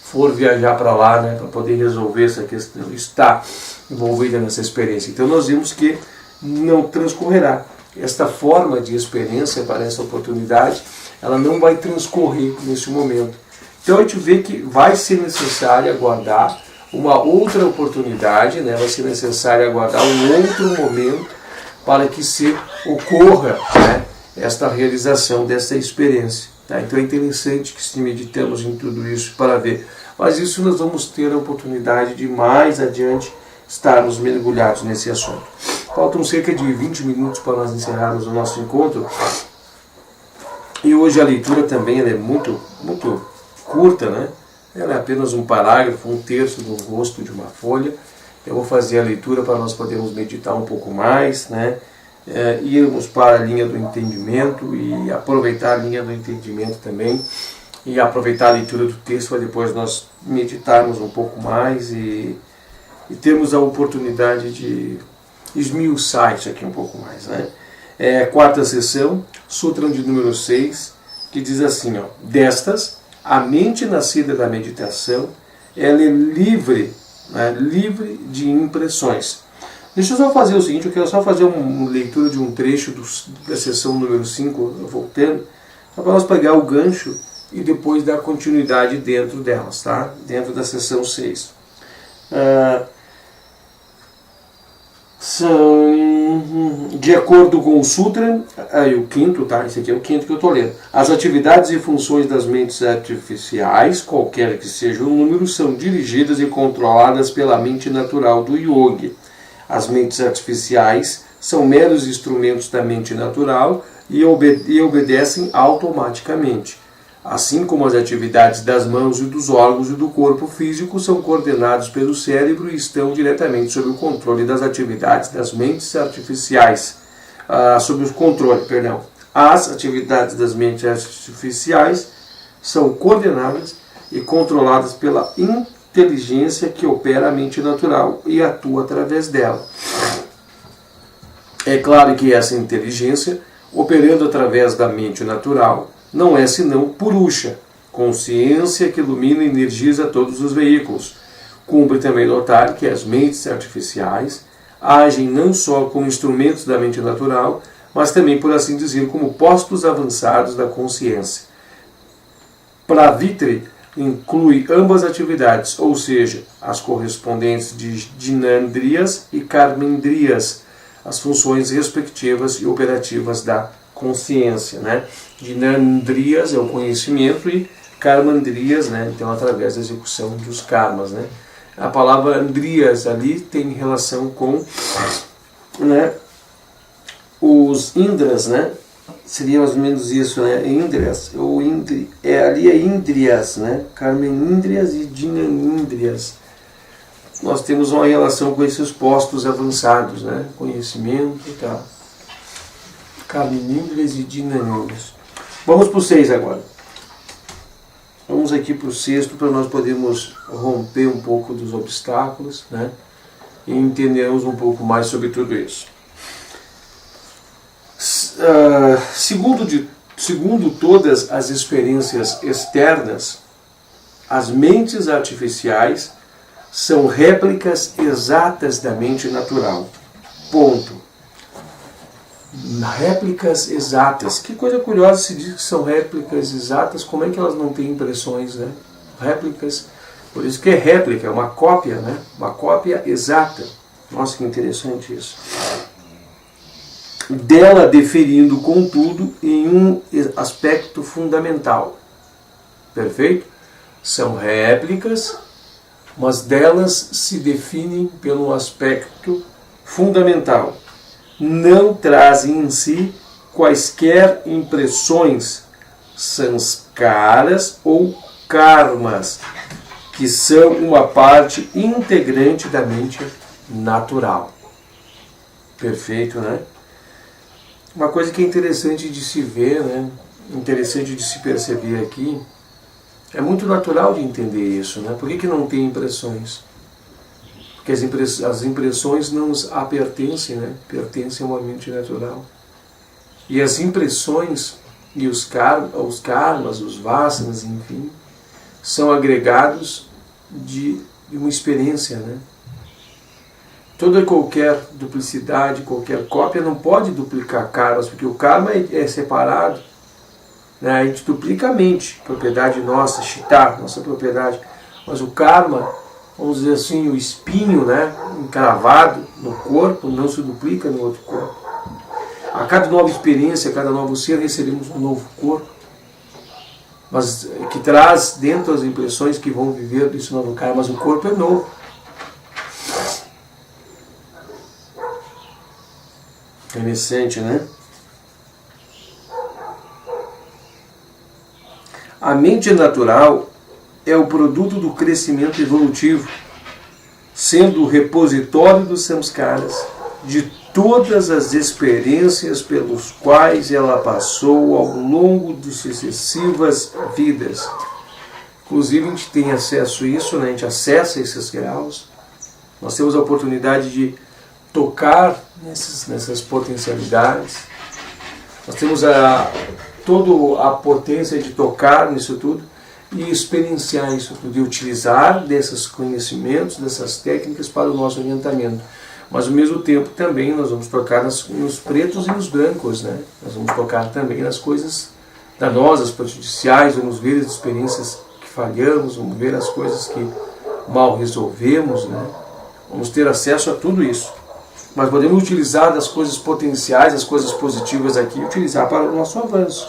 for viajar para lá, né, para poder resolver essa questão, está envolvida nessa experiência. Então nós vimos que não transcorrerá. Esta forma de experiência para essa oportunidade, ela não vai transcorrer nesse momento. Então a gente vê que vai ser necessário aguardar uma outra oportunidade, né, vai ser necessário aguardar um outro momento para que se ocorra, né, esta realização dessa experiência. Tá? Então é interessante que se meditemos em tudo isso para ver. Mas isso nós vamos ter a oportunidade de mais adiante estarmos mergulhados nesse assunto. Faltam cerca de 20 minutos para nós encerrarmos o nosso encontro. E hoje a leitura também ela é muito curta, né? Ela é apenas um parágrafo, 1/3 do rosto de uma folha. Eu vou fazer a leitura para nós podermos meditar um pouco mais, né? Irmos para a linha do entendimento e aproveitar a linha do entendimento também, e aproveitar a leitura do texto para depois nós meditarmos um pouco mais e termos a oportunidade de esmiuçar isso aqui um pouco mais, né? Quarta sessão, Sutra de número 6, que diz assim, ó: destas, a mente nascida da meditação, ela é livre, né, livre de impressões. Deixa eu só fazer o seguinte, eu quero só fazer uma leitura de um trecho da sessão número 5, voltando, só para nós pegar o gancho e depois dar continuidade dentro delas, tá? Dentro da sessão 6. De acordo com o Sutra, o quinto, tá? Esse aqui é o quinto que eu estou lendo. As atividades e funções das mentes artificiais, qualquer que seja o número, são dirigidas e controladas pela mente natural do yogi. As mentes artificiais são meros instrumentos da mente natural e obedecem automaticamente. Assim como as atividades das mãos e dos órgãos e do corpo físico são coordenados pelo cérebro e estão diretamente sob o controle das atividades das mentes artificiais. Sob o controle, perdão. As atividades das mentes artificiais são coordenadas e controladas pela inteligência que opera a mente natural e atua através dela. É claro que essa inteligência, operando através da mente natural, não é senão Purusha, consciência que ilumina e energiza todos os veículos. Cumpre também notar que as mentes artificiais agem não só como instrumentos da mente natural, mas também, por assim dizer, como postos avançados da consciência. Pravitri inclui ambas atividades, ou seja, as correspondentes de Jnanendriyas e Karmendriyas, as funções respectivas e operativas da consciência, né? Jnanendriyas é o conhecimento e Karmendriyas, né? Então, através da execução dos karmas, né? A palavra Andriyas ali tem relação com, né, os Indras, né? Seria mais ou menos isso, né? Indrias, ou ali é Indrias, né? Karmendriyas e Jnanendriyas. Nós temos uma relação com esses postos avançados, né? Conhecimento e tal. Karmendriyas e Jnanendriyas. Vamos para o 6 agora. Vamos aqui para o 6 para nós podermos romper um pouco dos obstáculos, né? E entendermos um pouco mais sobre tudo isso. Segundo todas as experiências externas, as mentes artificiais são réplicas exatas da mente natural. Ponto. Réplicas exatas. Que coisa curiosa se diz que são réplicas exatas. Como é que elas não têm impressões, né? Réplicas. Por isso que é réplica, é uma cópia, né? Uma cópia exata. Nossa, que interessante isso. Dela deferindo, contudo, em um aspecto fundamental. Perfeito? São réplicas, mas delas se definem pelo aspecto fundamental. Não trazem em si quaisquer impressões, sanskaras ou karmas, que são uma parte integrante da mente natural. Perfeito, né? Uma coisa que é interessante de se ver, né? Interessante de se perceber aqui, é muito natural de entender isso, né? Por que não tem impressões? Porque as impressões não nos pertencem, né? Pertencem a uma mente natural. E as impressões e os karmas, os vasanas, enfim, são agregados de uma experiência, né? Toda qualquer duplicidade, qualquer cópia não pode duplicar karmas, porque o karma é separado, né? A gente duplica a mente, propriedade nossa, Chitta, nossa propriedade. Mas o karma, vamos dizer assim, o espinho, né, encravado no corpo, não se duplica no outro corpo. A cada nova experiência, a cada novo ser, recebemos um novo corpo, mas que traz dentro as impressões que vão viver desse novo karma, mas o corpo é novo. Interessante, né? A mente natural é o produto do crescimento evolutivo, sendo o repositório dos samskaras, de todas as experiências pelos quais ela passou ao longo de sucessivas vidas. Inclusive a gente tem acesso a isso, né? A gente acessa esses graus. Nós temos a oportunidade de tocar nessas potencialidades. Nós temos toda a potência de tocar nisso tudo e experienciar isso tudo, e utilizar desses conhecimentos, dessas técnicas para o nosso orientamento. Mas ao mesmo tempo também nós vamos tocar nos pretos e nos brancos, né? Nós vamos tocar também nas coisas danosas, prejudiciais, vamos ver as experiências que falhamos, vamos ver as coisas que mal resolvemos, né? Vamos ter acesso a tudo isso. Mas podemos utilizar das coisas potenciais, as coisas positivas aqui, utilizar para o nosso avanço.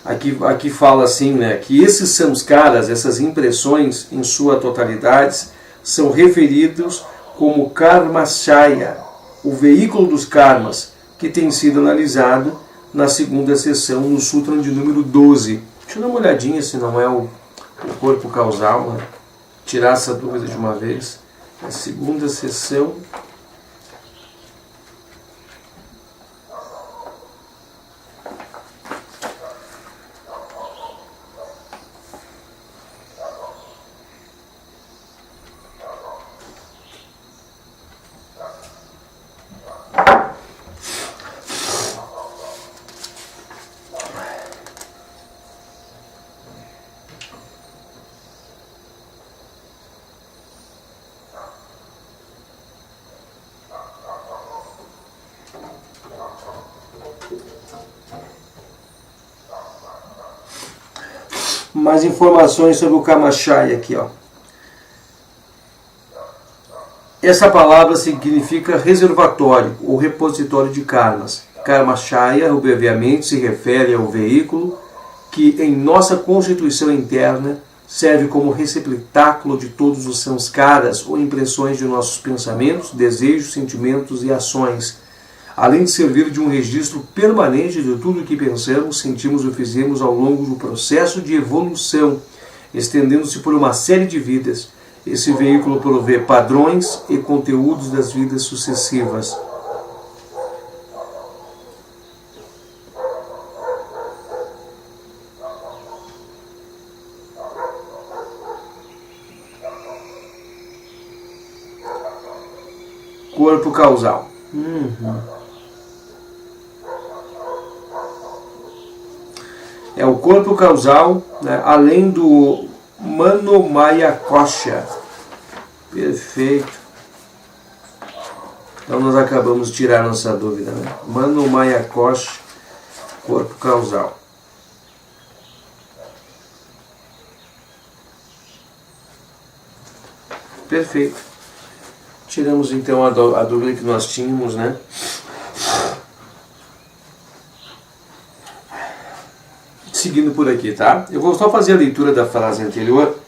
Aqui fala assim, né, que esses samskaras, essas impressões em sua totalidade, são referidos como karmashaya, o veículo dos karmas, que tem sido analisado na segunda sessão, no Sutra de número 12. Deixa eu dar uma olhadinha se não é o corpo causal, né? Tirar essa dúvida de uma vez. A segunda sessão. Mais informações sobre o Kamachaya aqui, ó. Essa palavra significa reservatório ou repositório de karmas. Kamachaya, obviamente, se refere ao veículo que em nossa constituição interna serve como receptáculo de todos os samskaras ou impressões de nossos pensamentos, desejos, sentimentos e ações, além de servir de um registro permanente de tudo o que pensamos, sentimos ou fizemos ao longo do processo de evolução, estendendo-se por uma série de vidas. Esse veículo provê padrões e conteúdos das vidas sucessivas. Corpo causal. É o corpo causal, né, além do Manomaya Kosha. Perfeito. Então nós acabamos de tirar nossa dúvida, né? Manomaya Kosha, corpo causal. Perfeito. Tiramos então a dúvida que nós tínhamos, né? Seguindo por aqui, tá? Eu vou só fazer a leitura da frase anterior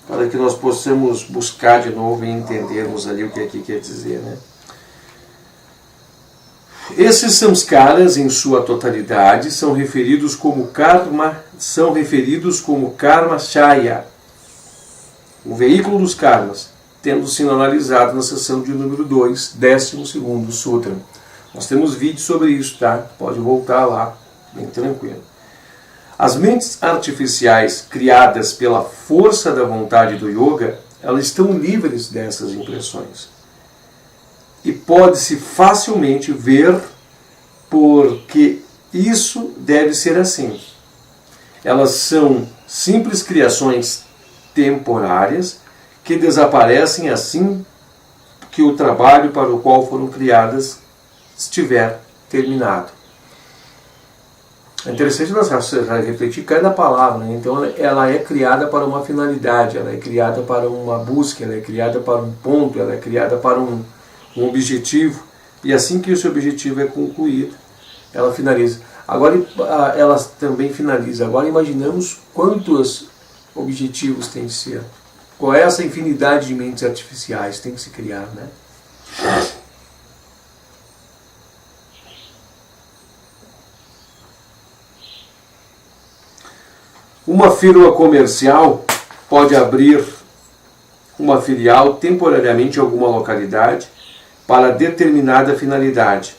para que nós possamos buscar de novo e entendermos ali o que aqui quer dizer, né? Esses samskaras, em sua totalidade, são referidos como karma chaya, o veículo dos karmas, tendo sido analisado na seção de número 2, 12º Sutra. Nós temos vídeo sobre isso, tá? Pode voltar lá, bem tranquilo. As mentes artificiais criadas pela força da vontade do yoga, elas estão livres dessas impressões. E pode-se facilmente ver porque isso deve ser assim. Elas são simples criações temporárias que desaparecem assim que o trabalho para o qual foram criadas estiver terminado. É interessante nós refletir cada palavra, né? Então ela é criada para uma finalidade, ela é criada para uma busca, ela é criada para um ponto, ela é criada para um objetivo, e assim que esse objetivo é concluído, ela finaliza. Agora ela também finaliza. Agora imaginamos quantos objetivos tem que ser. Qual é essa infinidade de mentes artificiais que tem que se criar, né? Uma firma comercial pode abrir uma filial temporariamente em alguma localidade para determinada finalidade.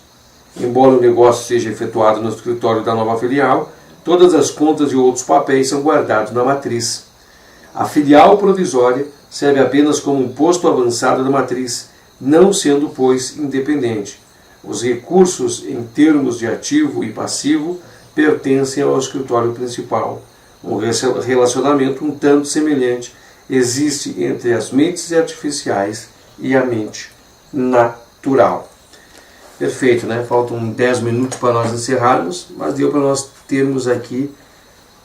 Embora o negócio seja efetuado no escritório da nova filial, todas as contas e outros papéis são guardados na matriz. A filial provisória serve apenas como um posto avançado da matriz, não sendo, pois, independente. Os recursos em termos de ativo e passivo pertencem ao escritório principal. Um relacionamento um tanto semelhante existe entre as mentes artificiais e a mente natural. Perfeito, né? Faltam 10 minutos para nós encerrarmos, mas deu para nós termos aqui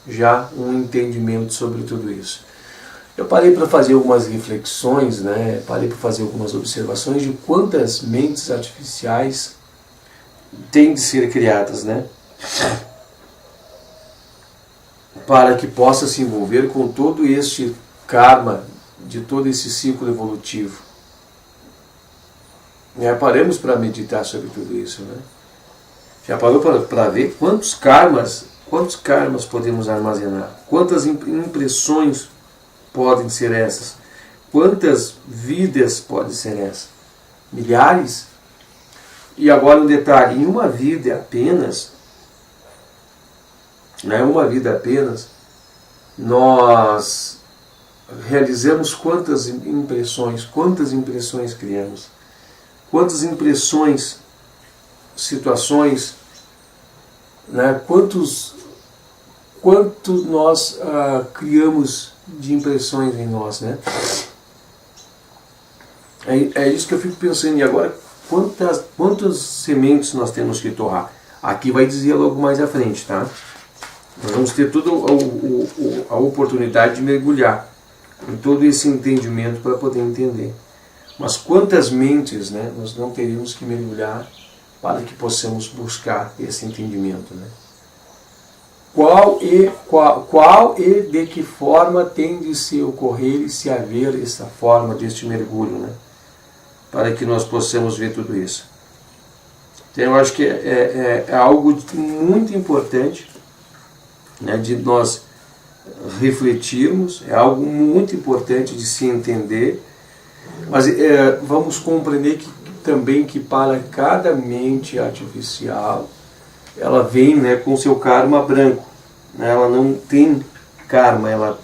já um entendimento sobre tudo isso. Eu parei para fazer algumas reflexões, né? Parei para fazer algumas observações de quantas mentes artificiais têm de ser criadas, né? Para que possa se envolver com todo este karma, de todo esse ciclo evolutivo. Paramos para meditar sobre tudo isso, né? Já parou para ver quantos karmas podemos armazenar? Quantas impressões podem ser essas? Quantas vidas podem ser essas? Milhares? E agora um detalhe, em uma vida apenas, nós realizamos quantas impressões criamos? Quantas impressões, situações, né? Quanto nós criamos de impressões em nós, né? É isso que eu fico pensando. E agora, quantas sementes nós temos que torrar? Aqui vai dizer logo mais à frente, tá? Nós vamos ter toda a oportunidade de mergulhar em todo esse entendimento para poder entender. Mas quantas mentes, né, nós não teríamos que mergulhar para que possamos buscar esse entendimento, né? Qual e de que forma tem de se ocorrer e se haver essa forma deste mergulho, né? Para que nós possamos ver tudo isso. Então eu acho que é algo muito importante, né, de nós refletirmos, é algo muito importante de se entender, mas vamos compreender também que para cada mente artificial, ela vem, né, com seu karma branco, né, ela não tem karma, ela,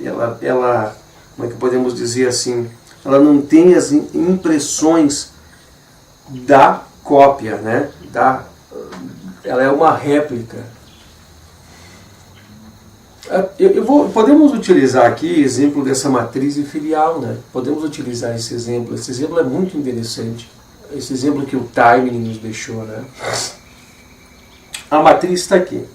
como é que podemos dizer assim, ela não tem as impressões da cópia, né, ela é uma réplica. Podemos utilizar aqui exemplo dessa matriz e filial, né? Podemos utilizar esse exemplo. Esse exemplo é muito interessante. Esse exemplo que o Timing nos deixou, né? A matriz está aqui.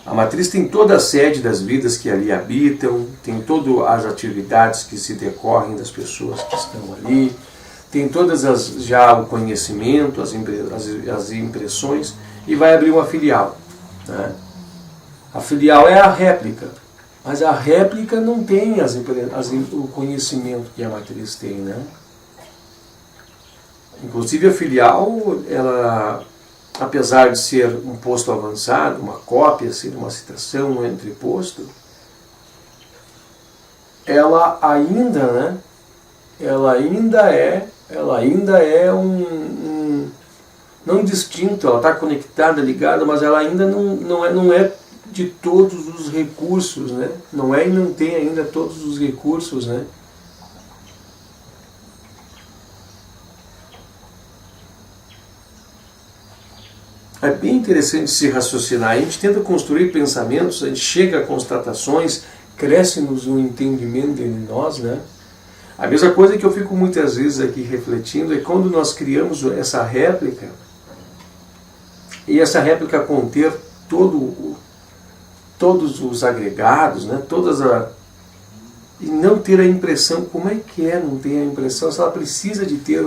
A matriz tem toda a sede das vidas que ali habitam, tem todas as atividades que se decorrem das pessoas que estão ali, tem todas já o conhecimento, as impressões, e vai abrir uma filial, né? A filial é a réplica, mas a réplica não tem o conhecimento que a matriz tem, né? Inclusive a filial, ela, apesar de ser um posto avançado, uma cópia, ser uma citação, um entreposto, ela ainda, né? Ela ainda é não distinto, ela está conectada, ligada, mas ela ainda não é de todos os recursos, né? Não é e não tem ainda todos os recursos, né? É bem interessante se raciocinar. A gente tenta construir pensamentos, a gente chega a constatações, cresce-nos um entendimento em nós, né? A mesma coisa que eu fico muitas vezes aqui refletindo é quando nós criamos essa réplica, e essa réplica conter todos os agregados, né? E não ter a impressão, como é que não ter a impressão, se ela precisa de ter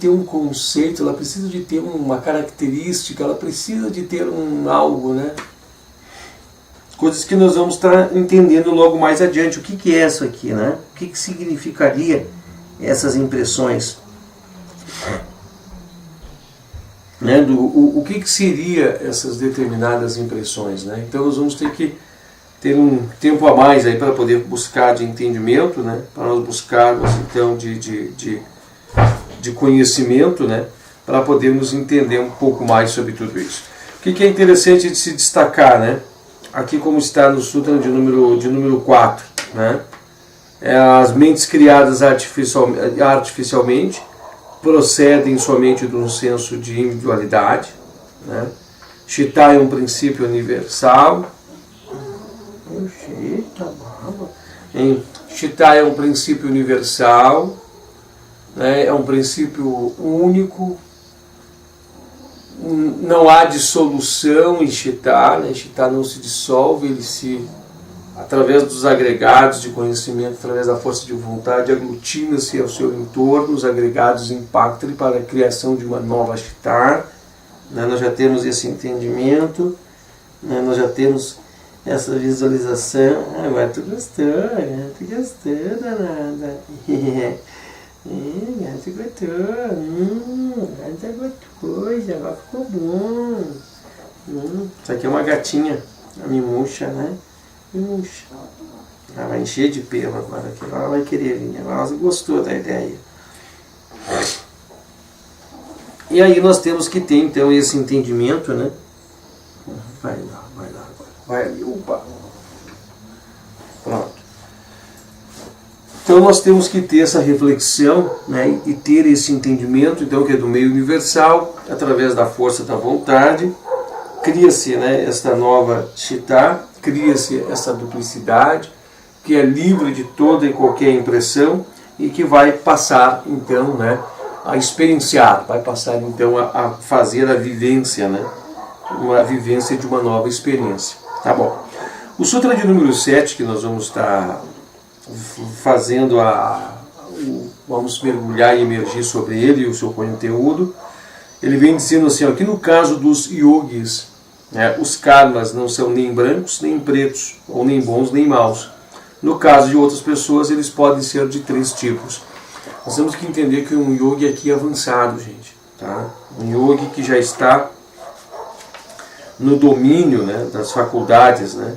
um conceito, ela precisa de ter uma característica, ela precisa de ter algo, né? Coisas que nós vamos estar entendendo logo mais adiante. O que é isso aqui, né? O que significaria essas impressões? Né? O que seria essas determinadas impressões, né? Então nós vamos ter que ter um tempo a mais aí para poder buscar de entendimento, né? Para nós buscarmos então de conhecimento, né? Para podermos entender um pouco mais sobre tudo isso. O que é interessante de se destacar, né? Aqui como está no Sutra de número 4, né? As mentes criadas artificialmente procedem somente de um senso de individualidade, né? Chitta é um princípio universal. Chitta é um princípio universal, né? É um princípio único. Não há dissolução em Chitta, né? Chitta não se dissolve, ele através dos agregados de conhecimento, através da força de vontade, aglutina-se ao seu entorno, os agregados impactam para a criação de uma nova Chitta, né? Nós já temos esse entendimento, né? Nós já temos essa visualização. Agora tu gostou, danada. Agora coisa, agora ficou bom. Isso aqui é uma gatinha, a Mimuxa, né? Mimuxa. Ela vai encher de pelo agora, que ela vai querer vir. Ela gostou da ideia. E aí nós temos que ter então esse entendimento, né? Vai lá agora. Vai ali, opa. Pronto. Então nós temos que ter essa reflexão, né, e ter esse entendimento, então, que é do meio universal, através da força da vontade, cria-se, né, esta nova Chitta, cria-se essa duplicidade, que é livre de toda e qualquer impressão e que vai passar, então, né, a experienciar, vai passar, então, a fazer a vivência, né, uma vivência de uma nova experiência. Tá bom. O Sutra de número 7, que nós vamos estar fazendo vamos mergulhar e emergir sobre ele e o seu conteúdo, ele vem dizendo assim, ó, que no caso dos yogis, né, os karmas não são nem brancos nem pretos, ou nem bons nem maus. No caso de outras pessoas, eles podem ser de 3 tipos. Nós temos que entender que um yogi aqui é avançado, gente, tá? Um yogi que já está no domínio, né, das faculdades, né,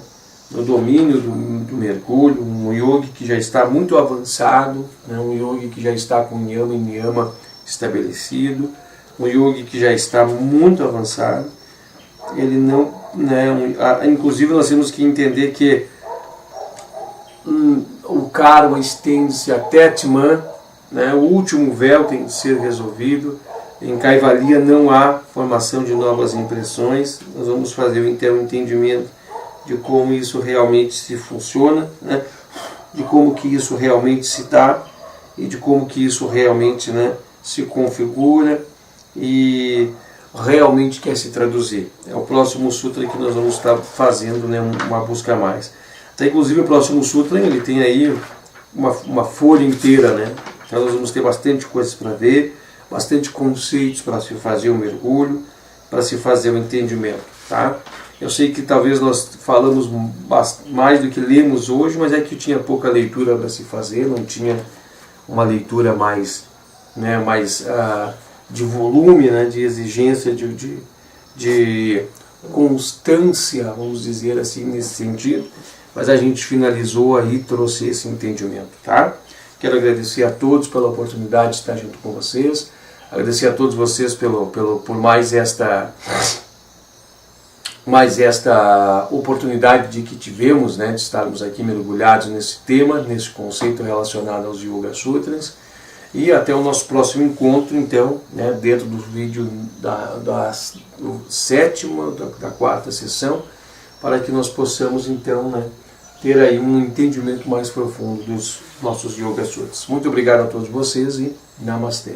no domínio do mergulho, um yogi que já está muito avançado, né, um yogi que já está com yama e niyama estabelecido, um yogi que já está muito avançado. Ele não, né, inclusive nós temos que entender que o karma estende-se até Atman, né, o último véu tem que ser resolvido. Em Kaivalya não há formação de novas impressões. Nós vamos fazer então o entendimento de como isso realmente se funciona, né? De como que isso realmente se dá e de como que isso realmente, né, se configura e realmente quer se traduzir. É o próximo sutra que nós vamos estar fazendo, né, uma busca a mais. Então, inclusive o próximo sutra ele tem aí uma folha inteira, né? Então nós vamos ter bastante coisas para ver, bastante conceitos para se fazer o mergulho, para se fazer o entendimento, tá? Eu sei que talvez nós falamos mais do que lemos hoje, mas é que tinha pouca leitura para se fazer, não tinha uma leitura mais, né, de volume, né, de exigência, de constância, vamos dizer assim, nesse sentido. Mas a gente finalizou aí, trouxe esse entendimento, tá? Quero agradecer a todos pela oportunidade de estar junto com vocês, agradecer a todos vocês por mais esta oportunidade de que tivemos, né, de estarmos aqui mergulhados nesse tema, nesse conceito relacionado aos Yoga Sutras. E até o nosso próximo encontro, então, né, dentro do vídeo do sétimo, da 4ª sessão, para que nós possamos, então, né, ter aí um entendimento mais profundo dos nossos Yoga Sutras. Muito obrigado a todos vocês e Namastê.